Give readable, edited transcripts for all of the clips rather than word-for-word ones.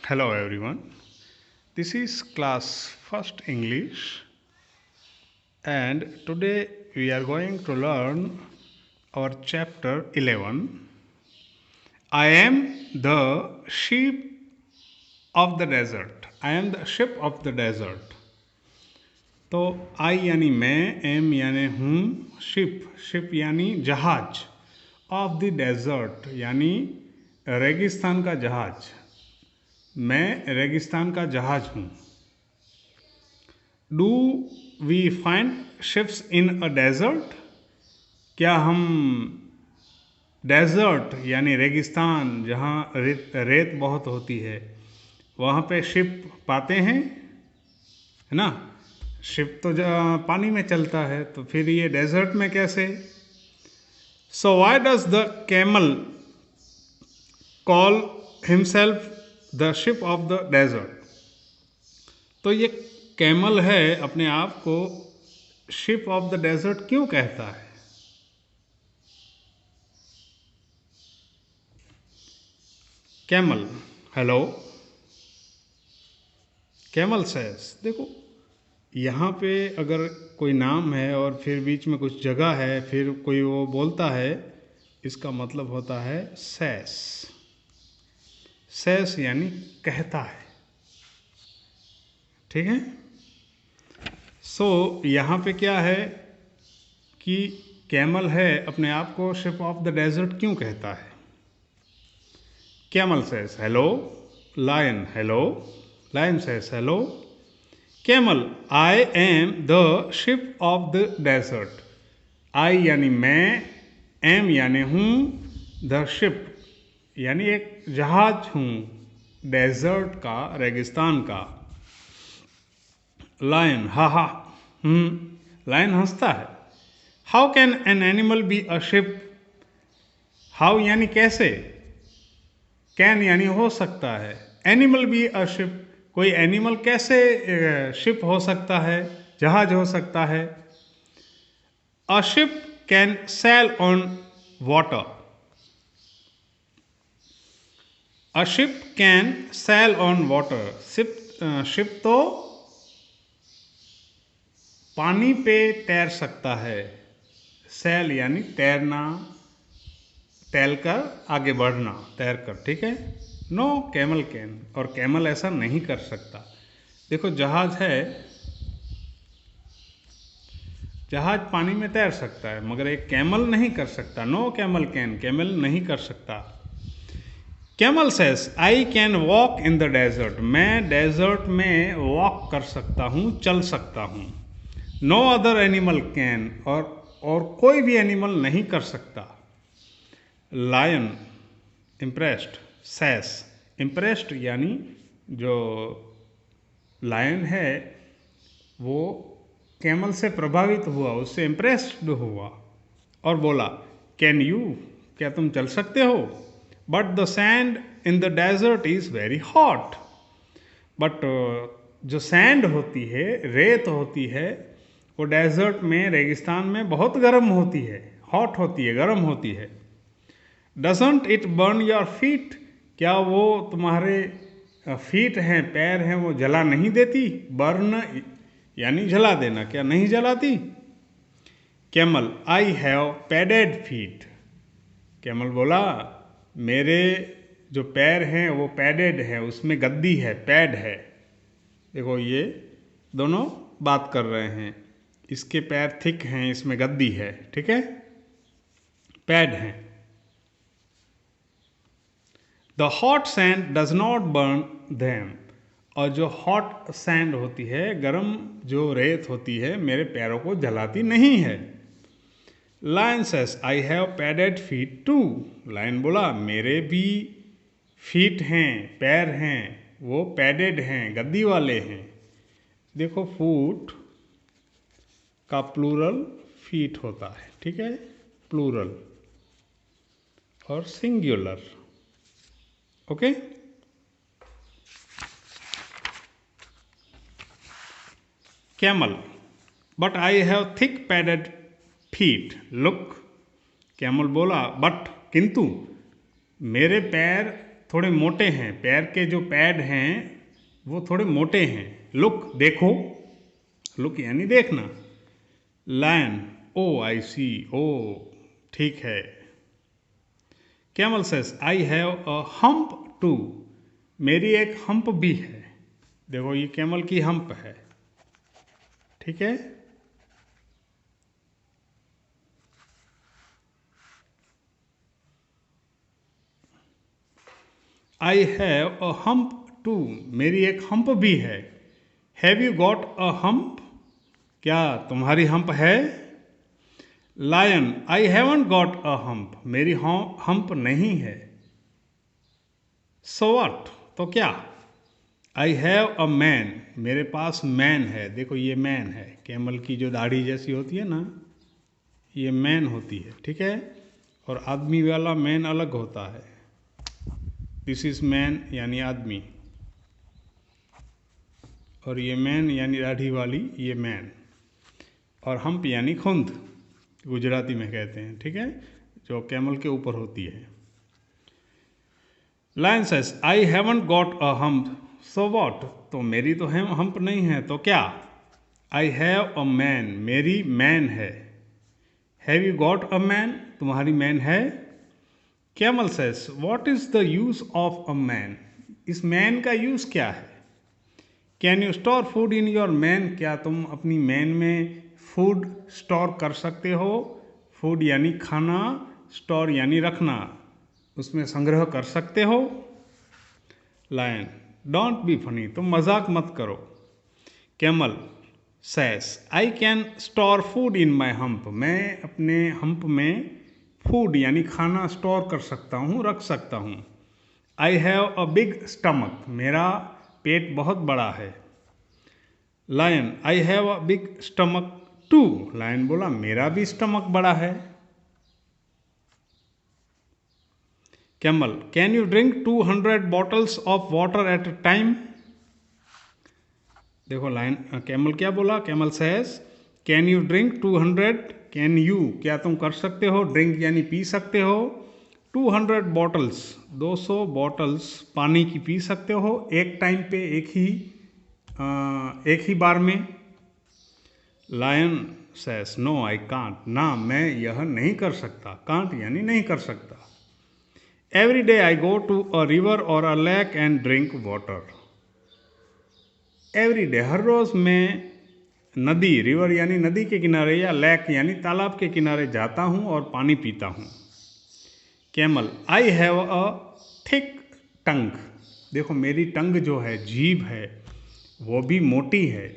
Hello everyone. This is class first English and today we are going to learn our chapter 11. I am the sheep of the desert. I am the sheep of the desert. तो आई यानी मैं, M यानी हूँ, ship यानी जहाज, of the desert यानी रेगिस्तान का जहाज। मैं रेगिस्तान का जहाज हूँ। Do we find ships in a desert? क्या हम डेजर्ट यानी रेगिस्तान जहाँ रेत बहुत होती है वहाँ पे शिप पाते हैं, है ना? शिप तो पानी में चलता है, तो फिर ये डेजर्ट में कैसे? So why does the camel call himself the ship of the desert? तो ये कैमल है अपने आप को शिप ऑफ द डेजर्ट क्यों कहता है? Camel, hello, camel says. देखो यहाँ पे अगर कोई नाम है और फिर बीच में कुछ जगह है, फिर कोई वो बोलता है, इसका मतलब होता है सेस। सेस यानी कहता है, ठीक है? सो यहाँ पे क्या है कि कैमल है अपने आप को शिप ऑफ द डेजर्ट क्यों कहता है? Camel says hello, lion hello, lion says hello, camel I am the ship of the desert. I यानी मैं, एम यानी हूँ, द शिप यानी एक जहाज हूँ, डेजर्ट का, रेगिस्तान का। लायन हा हा, लायन हंसता है। How can an animal be a ship? How यानी कैसे, कैन यानी हो सकता है, एनिमल बी अ शिप कोई एनिमल कैसे शिप हो सकता है, जहाज हो सकता है? A ship can sell on water. A ship can sell on water. Ship तो पानी पे तैर सकता है। सेल यानी तैरना, तैरकर आगे बढ़ना, तैरकर, ठीक है? नो कैमल कैन, और कैमल ऐसा नहीं कर सकता। देखो जहाज है, जहाज पानी में तैर सकता है, मगर एक कैमल नहीं कर सकता। नो कैमल कैन, कैमल नहीं कर सकता। Camel says I can walk in the desert. मैं डेजर्ट में वॉक कर सकता हूँ, चल सकता हूँ। नो अदर एनिमल कैन, और कोई भी एनिमल नहीं कर सकता। लायन इम्प्रेस्ड सेज, इम्प्रेस्ड यानी जो लायन है वो कैमल से प्रभावित हुआ, उससे इम्प्रेस्ड हुआ और बोला कैन यू, क्या तुम चल सकते हो? But the sand in the desert is very hot. But जो सैंड होती है, रेत होती है, वो डेजर्ट में, रेगिस्तान में बहुत गर्म होती है, हॉट होती है, गर्म होती है। Doesn't it burn your feet? क्या वो तुम्हारे फीट हैं, पैर हैं, वो जला नहीं देती? बर्न यानी जला देना, क्या नहीं जलाती? Camel I have padded feet. Camel बोला मेरे जो पैर हैं वो पैडेड है, उसमें गद्दी है, पैड है। देखो ये दोनों बात कर रहे हैं, इसके पैर थिक हैं, इसमें गद्दी है, ठीक है, पैड हैं। The hot sand does not burn them. और जो हॉट सैंड होती है, गर्म जो रेत होती है, मेरे पैरों को जलाती नहीं है। Lion says I have padded feet too. Lion बोला मेरे भी फीट हैं, पैर हैं, वो पैडेड हैं, गद्दी वाले हैं। देखो फूट का प्लूरल फीट होता है, ठीक है, प्लूरल, और singular, okay? Camel but I have thick padded feet look. Camel बोला बट, किंतु, मेरे पैर थोड़े मोटे हैं, पैर के जो पैड हैं वो थोड़े मोटे हैं। लुक, देखो, लुक यानी देखना। लायन, ओ आई सी, ओ ठीक है। Camel says I have a hump too, मेरी एक हम्प भी है। देखो ये कैमल की हम्प है, ठीक है। I have a hump too, मेरी एक हम्प भी है। Have you got a hump, क्या तुम्हारी हम्प है। Lion, I haven't got a hump, मेरी हम्प नहीं है। सो व्हाट, तो क्या। आई हैव अ मैन, मेरे पास मैन है। देखो ये मैन है, कैमल की जो दाढ़ी जैसी होती है ना, ये मैन होती है, ठीक है। और आदमी वाला मैन अलग होता है। दिस इज मैन यानी आदमी, और ये मैन यानी दाढ़ी वाली, ये मैन। और हम्प यानी खुंद, गुजराती में कहते हैं, ठीक है, जो कैमल के ऊपर होती है। Lion says I haven't got a hump, so what, तो मेरी तो हम्प नहीं है, तो क्या। आई हैव अ मैन, मेरी मैन है। Have you got a mane, तुम्हारी मैन है। Camel says what is the use of a mane, इस मैन का यूज क्या है। Can you store food in your mane, क्या तुम अपनी मैन में फूड स्टोर कर सकते हो। फूड यानी खाना, स्टोर यानी रखना, उसमें संग्रह कर सकते हो। लायन, डोंट बी फनी, तुम मजाक मत करो। Camel says I can store food in my hump, मैं अपने हम्प में फूड यानी खाना स्टोर कर सकता हूँ, रख सकता हूँ। I have a big stomach, मेरा पेट बहुत बड़ा है। Lion, I have a big stomach too, lion बोला मेरा भी स्टमक बड़ा है। Camel, can you drink 200 bottles of water at a time. देखो लाइन, कैमल क्या बोला। Camel says can you drink 200, can you क्या तुम कर सकते हो, ड्रिंक यानी पी सकते हो। 200 बॉटल्स, 200 बॉटल्स पानी की पी सकते हो एक टाइम पे, एक ही बार में। Lion says no I can't, ना मैं यह नहीं कर सकता। कांट यानी नहीं कर सकता। Every day I go to a river और a lake and drink water. Every day, हर रोज मैं नदी, रिवर यानी नदी के किनारे, या लेक यानी तालाब के किनारे जाता हूँ और पानी पीता हूँ। Camel, I have a thick tongue, देखो मेरी टंग जो है, जीभ है, वो भी मोटी है।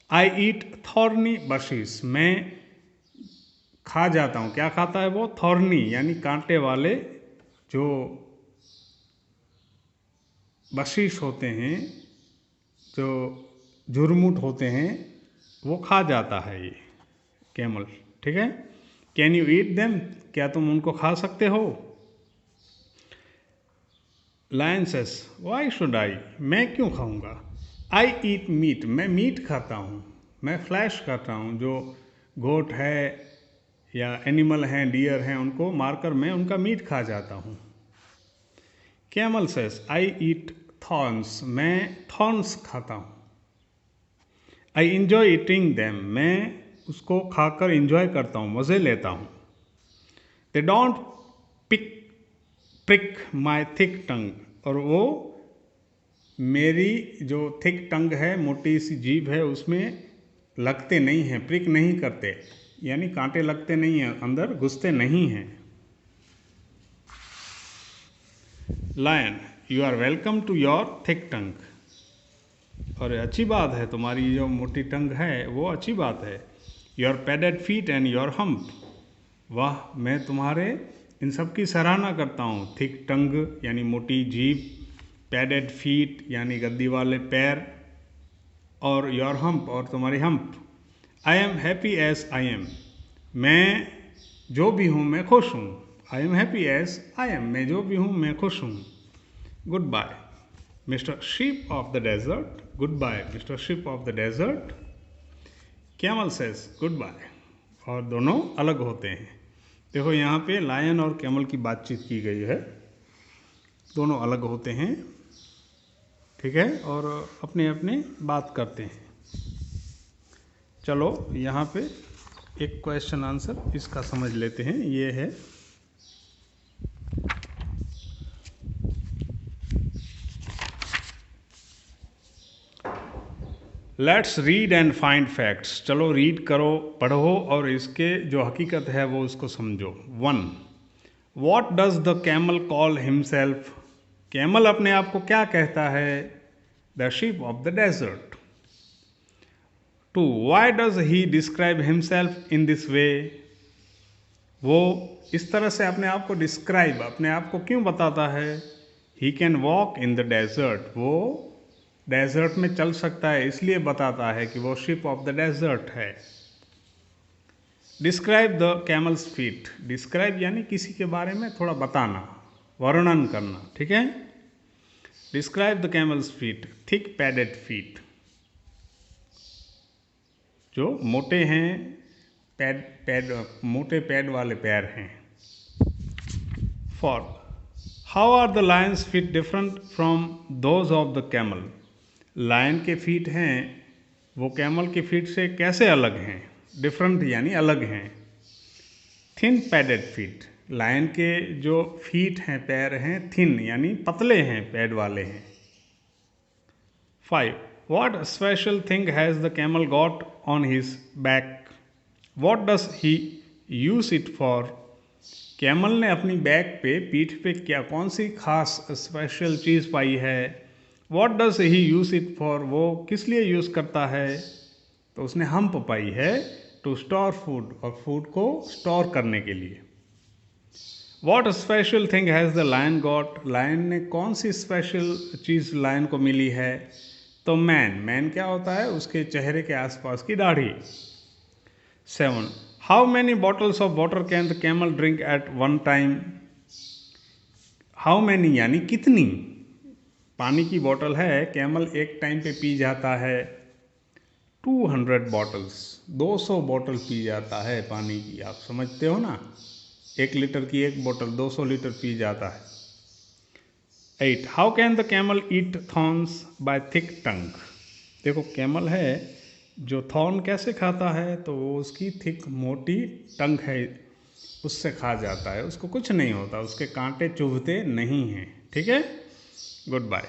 आई ईट थॉर्नी बशीस, मैं खा जाता हूँ, क्या खाता है वो, थॉर्नी यानी कांटे वाले जो बशीश होते हैं, जो झुरमुट होते हैं, वो खा जाता है ये कैमल, ठीक है। कैन यू ईट देम, क्या तुम उनको खा सकते हो। Lion says why should I, मैं क्यों खाऊंगा। आई ईट मीट, मैं मीट खाता हूँ, मैं फ्लैश खाता हूँ। जो गोट है या एनिमल हैं, डियर हैं, उनको मारकर मैं उनका मीट खा जाता हूँ। कैमल सेज आई ईट थॉर्न्स, मैं थॉर्न्स खाता हूँ। आई इंजॉय ईटिंग दैम, मैं उसको खाकर इंजॉय करता हूँ, मज़े लेता हूँ। They don't prick my thick tongue, और वो मेरी जो थिक टंग है, मोटी सी जीभ है, उसमें लगते नहीं हैं, प्रिक नहीं करते, यानी कांटे लगते नहीं हैं, अंदर घुसते नहीं हैं। Lion, you are welcome to your thick tongue, और अच्छी बात है, तुम्हारी जो मोटी टंग है वो अच्छी बात है। Your padded feet and your hump, वाह मैं तुम्हारे इन सब की सराहना करता हूँ। थिक टंग यानी मोटी जीभ, पैडेड फीट यानी गद्दी वाले पैर, और योर हम्प और तुम्हारी हम्प। I am happy as I am, मैं जो भी हूँ मैं खुश हूँ। I am happy as I am, मैं जो भी हूँ मैं खुश हूँ। Goodbye mister ship of the desert, goodbye mister ship of the desert. Camel says goodbye, और दोनों अलग होते हैं। देखो यहाँ पे लायन और कैमल की बातचीत की गई है। दोनों अलग होते हैं, ठीक है, और अपने अपने बात करते हैं। चलो यहाँ पे एक क्वेश्चन आंसर इसका समझ लेते हैं। ये है, let's read and find facts. चलो रीड करो, पढ़ो और इसके जो हकीकत है वो उसको समझो। 1. What does the camel call himself? कैमल अपने आप को क्या कहता है? The ship of the desert. 2. Why does he describe himself in this way? वो इस तरह से अपने आप को डिस्क्राइब, अपने आप को क्यों बताता है? He can walk in the desert. वो डेजर्ट में चल सकता है, इसलिए बताता है कि वो शिप ऑफ द डेजर्ट है। Describe the camel's feet. Describe यानी किसी के बारे में थोड़ा बताना, वर्णन करना, ठीक है। Describe the camel's feet. Thick padded feet, जो मोटे हैं, मोटे पैड वाले पैर हैं। 4. How are the lion's feet different from those of the camel? Lion के फीट हैं, वो कैमल के फीट से कैसे अलग हैं? डिफरेंट यानी अलग हैं। थिन पैडेड फीट, लायन के जो फीट हैं, पैर हैं, थिन यानी पतले हैं, पैड वाले हैं। 5. What special thing has the camel got on his back? What does he use it for? Camel ने अपनी बैक पे, पीठ पे क्या, कौन सी खास स्पेशल चीज़ पाई है? What does he use it for? वो किस लिए यूज़ करता है? तो उसने हम्प पाई है टू स्टोर फूड, और फूड को स्टोर करने के लिए। What special thing has the lion got? लायन ने कौन सी स्पेशल चीज़ लायन को मिली है? तो मैन क्या होता है? उसके चेहरे के आसपास की दाढ़ी। 7. How many bottles of water can the camel drink eight one time? How many यानी कितनी पानी की बोतल है कैमल एक टाइम पे पी जाता है? 200 बॉटल्स, 200 बोतल पी जाता है पानी की। आप समझते हो ना, 1 लीटर की एक बोतल 200 लीटर पी जाता है। 8. How can the camel eat thorns by thick tongue? देखो कैमल है जो थॉर्न कैसे खाता है? तो वो उसकी थिक मोटी टंग है, उससे खा जाता है। उसको कुछ नहीं होता, उसके कांटे चुभते नहीं हैं, ठीक है। Good bye.